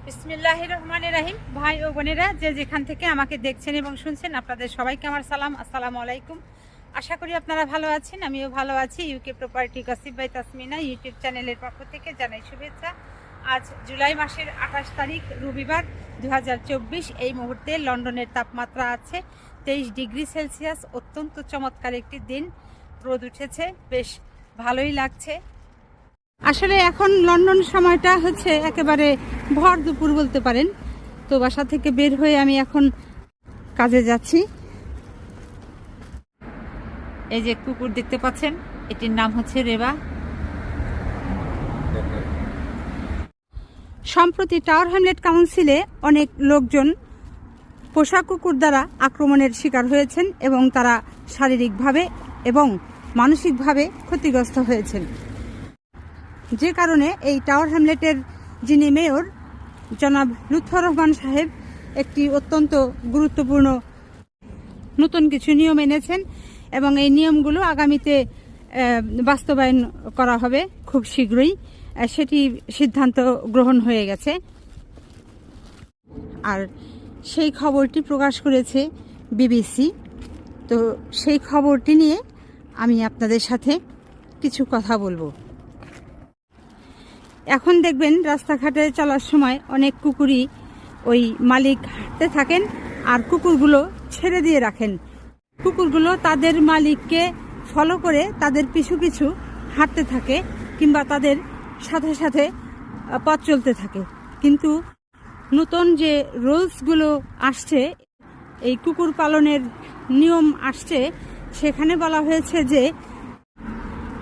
বিসমিল্লাহির রহমানির রহিম। ভাই ও বোনেরা, যে যেখান থেকে আমাকে দেখছেন এবং শুনছেন, আপনাদের সবাইকে আমার সালাম, আসসালামু আলাইকুম। আশা করি আপনারা ভালো আছেন, আমিও ভালো আছি। UK property gossip by Tasmina YouTube চ্যানেলের পক্ষ থেকে জানাই শুভেচ্ছা। আজ জুলাই মাসের 28 তারিখ রবিবার 2024। এই মুহূর্তে লন্ডনের তাপমাত্রা আছে 23 ডিগ্রি সেলসিয়াস। অত্যন্ত চমৎকার একটি দিন, রোদ উঠেছে, বেশ ভালোই লাগছে। আসলে এখন লন্ডন সময়টা হচ্ছে একেবারে ভর দুপুর বলতে পারেন। তো বাসা থেকে বের হয়ে আমি এখন কাজে যাচ্ছি। এই যে কুকুর দেখতে পাচ্ছেন, এটির নাম হচ্ছে রেবা। সম্প্রতি টাওয়ার হ্যামলেট কাউন্সিলে অনেক লোকজন পোষা কুকুর দ্বারা আক্রমণের শিকার হয়েছেন এবং তারা শারীরিকভাবে এবং মানসিকভাবে ক্ষতিগ্রস্ত হয়েছেন। যে কারণে এই টাওয়ার হ্যামলেটের যিনি মেয়র জনাব লুৎফর রহমান সাহেব একটি অত্যন্ত গুরুত্বপূর্ণ নতুন কিছু নিয়ম এনেছেন এবং এই নিয়মগুলো আগামীতে বাস্তবায়ন করা হবে খুব শীঘ্রই। সেটি সিদ্ধান্ত গ্রহণ হয়ে গেছে। আর সেই খবরটি প্রকাশ করেছে বিবিসি। তো সেই খবরটি নিয়ে আমি আপনাদের সাথে কিছু কথা বলবো। এখন দেখবেন রাস্তাঘাটে চলার সময় অনেক কুকুরই ওই মালিক হাঁটতে থাকেন আর কুকুরগুলো ছেড়ে দিয়ে রাখেন। কুকুরগুলো তাদের মালিককে ফলো করে তাদের পিছু পিছু হাঁটতে থাকে কিংবা তাদের সাথে সাথে পথ চলতে থাকে। কিন্তু নতুন যে রুলসগুলো আসছে, এই কুকুর পালনের নিয়ম আসছে, সেখানে বলা হয়েছে যে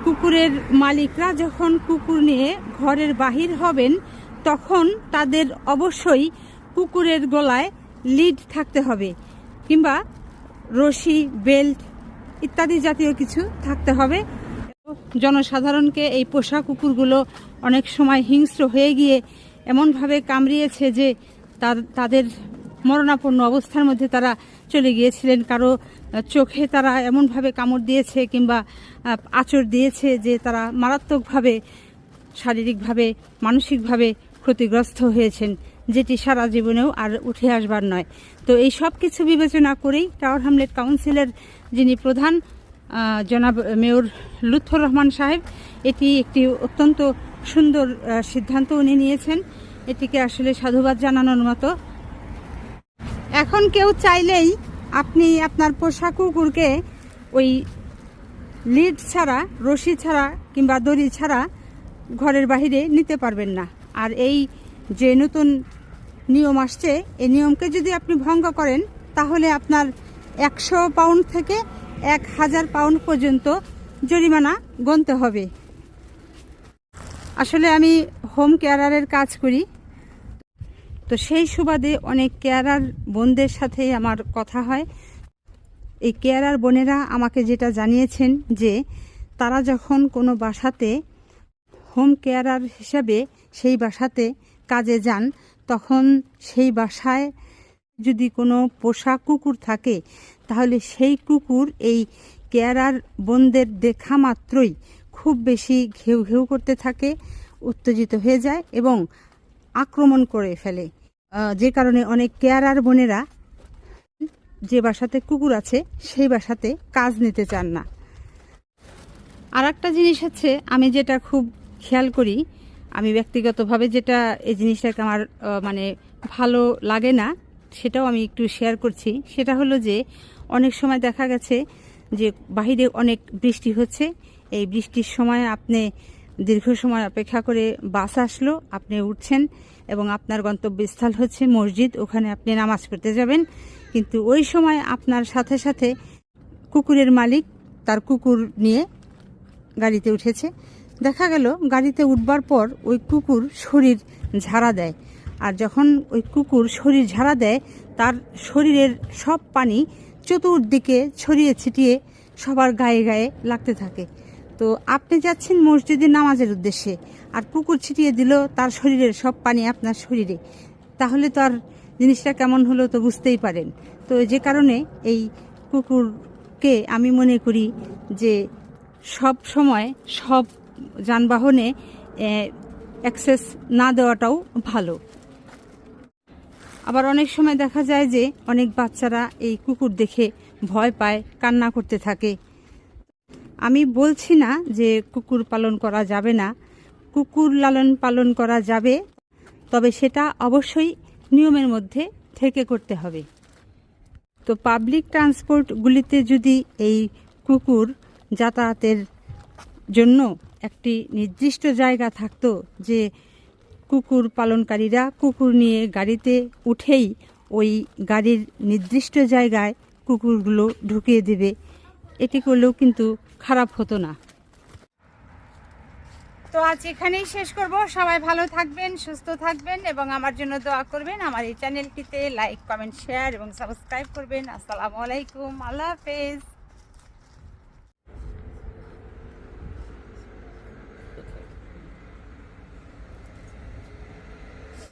কুকুরের মালিকরা যখন কুকুর নিয়ে ঘরের বাহির হবেন তখন তাদের অবশ্যই কুকুরের গলায় লিড থাকতে হবে কিংবা রশি, বেল্ট ইত্যাদি জাতীয় কিছু থাকতে হবে। জনসাধারণকে এই পোষা কুকুরগুলো অনেক সময় হিংস্র হয়ে গিয়ে এমনভাবে কামড়িয়েছে যে তাদের মরণাপন্ন অবস্থার মধ্যে তারা চলে গিয়েছিলেন। কারো চোখে তারা এমনভাবে কামড় দিয়েছে কিংবা আঁচড় দিয়েছে যে তারা মারাত্মকভাবে শারীরিকভাবে মানসিকভাবে ক্ষতিগ্রস্ত হয়েছেন, যেটি সারা জীবনেও আর উঠে আসবার নয়। তো এই সব কিছু বিবেচনা করেই টাওয়ার হ্যামলেট কাউন্সিলের যিনি প্রধান জনাব মেয়র লুৎফর রহমান সাহেব, এটি একটি অত্যন্ত সুন্দর সিদ্ধান্ত উনি নিয়েছেন। এটিকে আসলে সাধুবাদ জানানোর মতো। এখন কেউ চাইলেই আপনি আপনার পোষা কুকুরকে ওই লিড ছাড়া, রশি ছাড়া কিংবা দড়ি ছাড়া ঘরের বাহিরে নিতে পারবেন না। আর এই যে নতুন নিয়ম আসছে, এই নিয়মকে যদি আপনি ভঙ্গ করেন তাহলে আপনার 100 পাউন্ড থেকে 1000 পাউন্ড পর্যন্ত জরিমানা গুনতে হবে। আসলে আমি হোম কেয়ারারের কাজ করি, তো সেই সুবাদে অনেক কেয়ারার বোনদের সাথে আমার কথা হয়। এই কেয়ারার বোনেরা আমাকে যেটা জানিয়েছেন যে তারা যখন কোনো বাসাতে হোম কেয়ারার হিসাবে সেই বাসাতে কাজে যান, তখন সেই বাসায় যদি কোনো পোষা কুকুর থাকে তাহলে সেই কুকুর এই কেয়ারার বোনদের দেখা মাত্রই খুব বেশি ঘেউ ঘেউ করতে থাকে, উত্তেজিত হয়ে যায় এবং আক্রমণ করে ফেলে। যে কারণে অনেক কেয়ারার বোনেরা যে বাসাতে কুকুর আছে সেই বাসাতে কাজ নিতে চান না। আর একটা জিনিস হচ্ছে, আমি যেটা খুব খেয়াল করি, আমি ব্যক্তিগতভাবে যেটা এই জিনিসটাকে আমার মানে ভালো লাগে না, সেটাও আমি একটু শেয়ার করছি। সেটা হলো যে অনেক সময় দেখা গেছে যে বাহিরে অনেক বৃষ্টি হচ্ছে, এই বৃষ্টির সময় আপনি দীর্ঘ সময় অপেক্ষা করে বাস আসলো, আপনি উঠছেন এবং আপনার গন্তব্যস্থল হচ্ছে মসজিদ, ওখানে আপনি নামাজ পড়তে যাবেন। কিন্তু ওই সময় আপনার সাথে সাথে কুকুরের মালিক তার কুকুর নিয়ে গাড়িতে উঠেছে। দেখা গেল গাড়িতে উঠবার পর ওই কুকুর শরীর ঝাড়া দেয়, আর যখন ওই কুকুর শরীর ঝাড়া দেয় তার শরীরের সব পানি চতুর্দিকে ছড়িয়ে ছিটিয়ে সবার গায়ে গায়ে লাগতে থাকে। তো আপনি যাচ্ছেন মসজিদে নামাজের উদ্দেশ্যে, আর কুকুর ছিটিয়ে দিল তার শরীরের সব পানি আপনার শরীরে, তাহলে তো আর জিনিসটা কেমন হলো তো বুঝতেই পারেন। তো যে কারণে এই কুকুরকে আমি মনে করি যে সব সময় সব যানবাহনে অ্যাক্সেস না দেওয়াটাও ভালো। আবার অনেক সময় দেখা যায় যে অনেক বাচ্চারা এই কুকুর দেখে ভয় পায়, কান্না করতে থাকে। আমি বলছি না যে কুকুর পালন করা যাবে না, কুকুর লালন পালন করা যাবে, তবে সেটা অবশ্যই নিয়মের মধ্যে থেকে করতে হবে। তো পাবলিক ট্রান্সপোর্টগুলিতে যদি এই কুকুর যাতায়াতের জন্য একটি নির্দিষ্ট জায়গা থাকতো, যে কুকুর পালনকারীরা কুকুর নিয়ে গাড়িতে উঠেই ওই গাড়ির নির্দিষ্ট জায়গায় কুকুরগুলো ঢুকিয়ে দেবে, এটি করলেও কিন্তু খারাপ হতো না। তো আজ এখানেই শেষ করব। সবাই ভালো থাকবেন, সুস্থ থাকবেন এবং আমার জন্য দোয়া করবেন। আমার এই চ্যানেলটিতে লাইক, কমেন্ট, শেয়ার এবং সাবস্ক্রাইব করবেন। আসসালামু আলাইকুম, আল্লাহ হাফেজ।